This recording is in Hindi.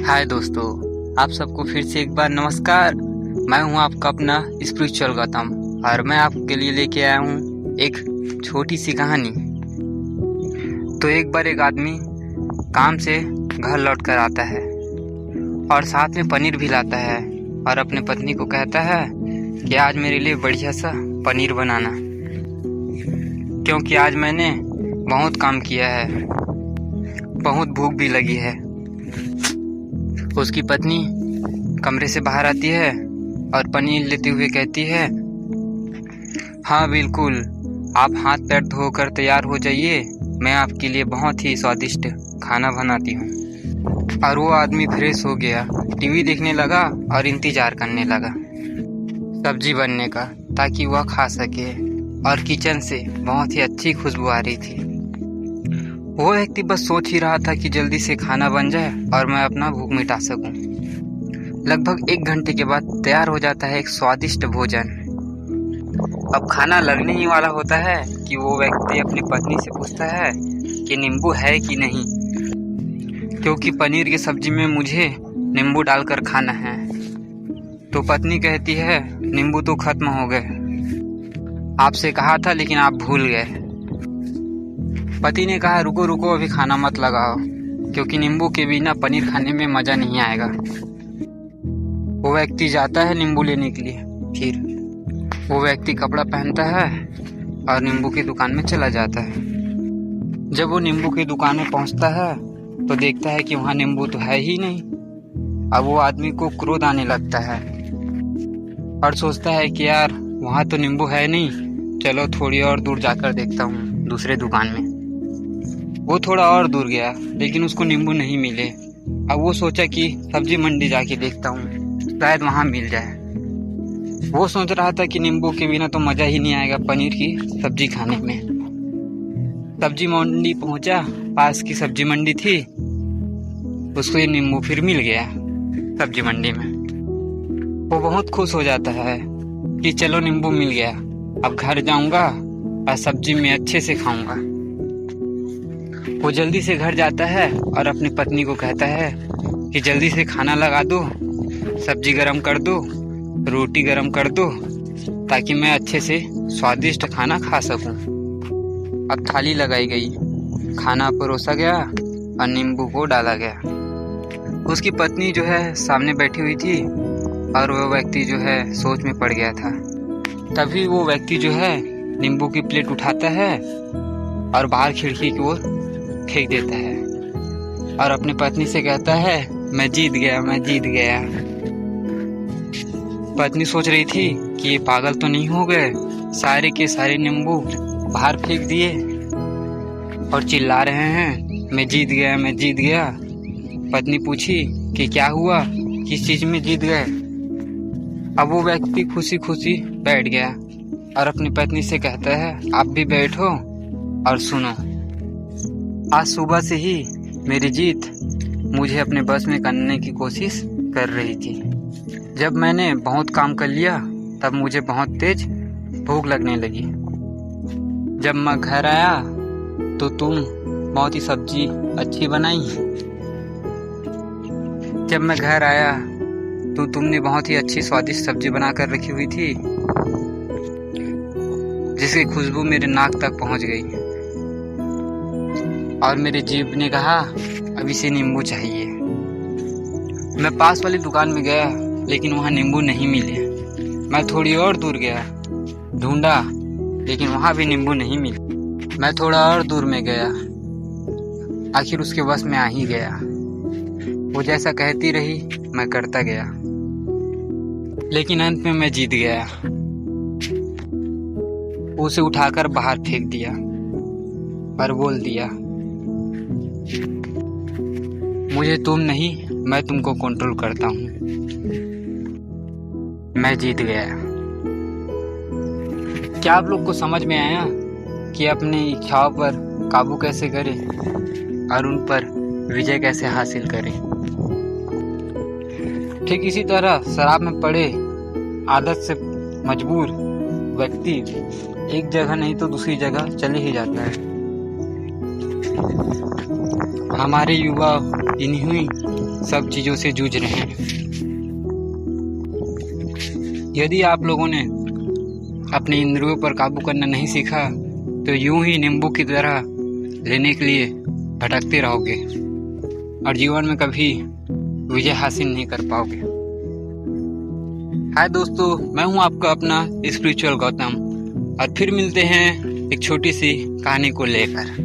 हाय दोस्तों, आप सबको फिर से एक बार नमस्कार। मैं हूं आपका अपना स्पिरिचुअल गौतम और मैं आपके लिए लेके आया हूं एक छोटी सी कहानी। तो एक बार एक आदमी काम से घर लौट कर आता है और साथ में पनीर भी लाता है और अपने पत्नी को कहता है कि आज मेरे लिए बढ़िया सा पनीर बनाना, क्योंकि आज मैंने बहुत काम किया है, बहुत भूख भी लगी है। उसकी पत्नी कमरे से बाहर आती है और पनीर लेते हुए कहती है, हाँ बिल्कुल, आप हाथ पैर धोकर तैयार हो जाइए, मैं आपके लिए बहुत ही स्वादिष्ट खाना बनाती हूँ। और वो आदमी फ्रेश हो गया, टीवी देखने लगा और इंतजार करने लगा सब्जी बनने का, ताकि वह खा सके। और किचन से बहुत ही अच्छी खुशबू आ रही थी। वो व्यक्ति बस सोच ही रहा था कि जल्दी से खाना बन जाए और मैं अपना भूख मिटा सकूं। लगभग 1 घंटे के बाद तैयार हो जाता है एक स्वादिष्ट भोजन। अब खाना लगने ही वाला होता है कि वो व्यक्ति अपनी पत्नी से पूछता है कि नींबू है कि नहीं, क्योंकि पनीर की सब्जी में मुझे नींबू डालकर खाना है। तो पत्नी कहती है, नींबू तो खत्म हो गए, आपसे कहा था लेकिन आप भूल गए। पति ने कहा, रुको रुको, अभी खाना मत लगाओ, क्योंकि नींबू के बिना पनीर खाने में मज़ा नहीं आएगा। वो व्यक्ति जाता है नींबू लेने के लिए। फिर वो व्यक्ति कपड़ा पहनता है और नींबू की दुकान में चला जाता है। जब वो नींबू की दुकान में पहुंचता है तो देखता है कि वहाँ नींबू तो है ही नहीं। अब वो आदमी को क्रोध आने लगता है और सोचता है कि यार वहाँ तो नींबू है नहीं, चलो थोड़ी और दूर जाकर देखता हूँ दूसरे दुकान में। वो थोड़ा और दूर गया लेकिन उसको नींबू नहीं मिले। अब वो सोचा कि सब्जी मंडी जाके देखता हूँ, शायद वहाँ मिल जाए। वो सोच रहा था कि नींबू के बिना तो मज़ा ही नहीं आएगा पनीर की सब्जी खाने में। सब्जी मंडी पहुँचा, पास की सब्जी मंडी थी, उसको ये नींबू फिर मिल गया सब्जी मंडी में। वो बहुत खुश हो जाता है कि चलो नींबू मिल गया, अब घर जाऊँगा और सब्जी में अच्छे से खाऊंगा। वो जल्दी से घर जाता है और अपनी पत्नी को कहता है कि जल्दी से खाना लगा दो, सब्जी गरम कर दो, रोटी गरम कर दो, ताकि मैं अच्छे से स्वादिष्ट खाना खा सकूं। अब थाली लगाई गई, खाना परोसा गया और नींबू को डाला गया। उसकी पत्नी जो है सामने बैठी हुई थी और वो व्यक्ति जो है सोच में पड़ गया था। तभी वो व्यक्ति जो है नींबू की प्लेट उठाता है और बाहर खिड़की की ओर फेंक देता है और अपनी पत्नी से कहता है, मैं जीत गया, मैं जीत गया। पत्नी सोच रही थी कि ये पागल तो नहीं हो गए, सारे के सारे नींबू बाहर फेंक दिए और चिल्ला रहे हैं, मैं जीत गया, मैं जीत गया। पत्नी पूछी कि क्या हुआ, किस चीज में जीत गए। अब वो व्यक्ति खुशी खुशी बैठ गया और अपनी पत्नी से कहता है, आप भी बैठो और सुनो। आज सुबह से ही मेरी जीत मुझे अपने बस में करने की कोशिश कर रही थी। जब मैंने बहुत काम कर लिया तब मुझे बहुत तेज भूख लगने लगी। जब मैं घर आया तो तुम बहुत ही सब्जी अच्छी बनाई। जब मैं घर आया तो तुमने बहुत ही अच्छी स्वादिष्ट सब्जी बना कर रखी हुई थी, जिसकी खुशबू मेरे नाक तक पहुंच गई और मेरे जीभ ने कहा, अब इसे नींबू चाहिए। मैं पास वाली दुकान में गया लेकिन वहाँ नींबू नहीं मिले। मैं थोड़ी और दूर गया, ढूंढा लेकिन वहाँ भी नींबू नहीं मिले। मैं थोड़ा और दूर में गया, आखिर उसके बस में आ ही गया। वो जैसा कहती रही मैं करता गया, लेकिन अंत में मैं जीत गया। उसे उठाकर बाहर फेंक दिया और बोल दिया, मुझे तुम नहीं, मैं तुमको कंट्रोल करता हूँ। मैं जीत गया। क्या आप लोग को समझ में आया कि अपनी इच्छाओं पर काबू कैसे करें और उन पर विजय कैसे हासिल करें। ठीक इसी तरह शराब में पड़े आदत से मजबूर व्यक्ति एक जगह नहीं तो दूसरी जगह चले ही जाता है। हमारे युवा इन्हीं सब चीज़ों से जूझ रहे हैं। यदि आप लोगों ने अपने इंद्रियों पर काबू करना नहीं सीखा तो यूं ही नींबू की तरह लेने के लिए भटकते रहोगे और जीवन में कभी विजय हासिल नहीं कर पाओगे। हाय दोस्तों, मैं हूं आपका अपना स्पिरिचुअल गौतम और फिर मिलते हैं एक छोटी सी कहानी को लेकर।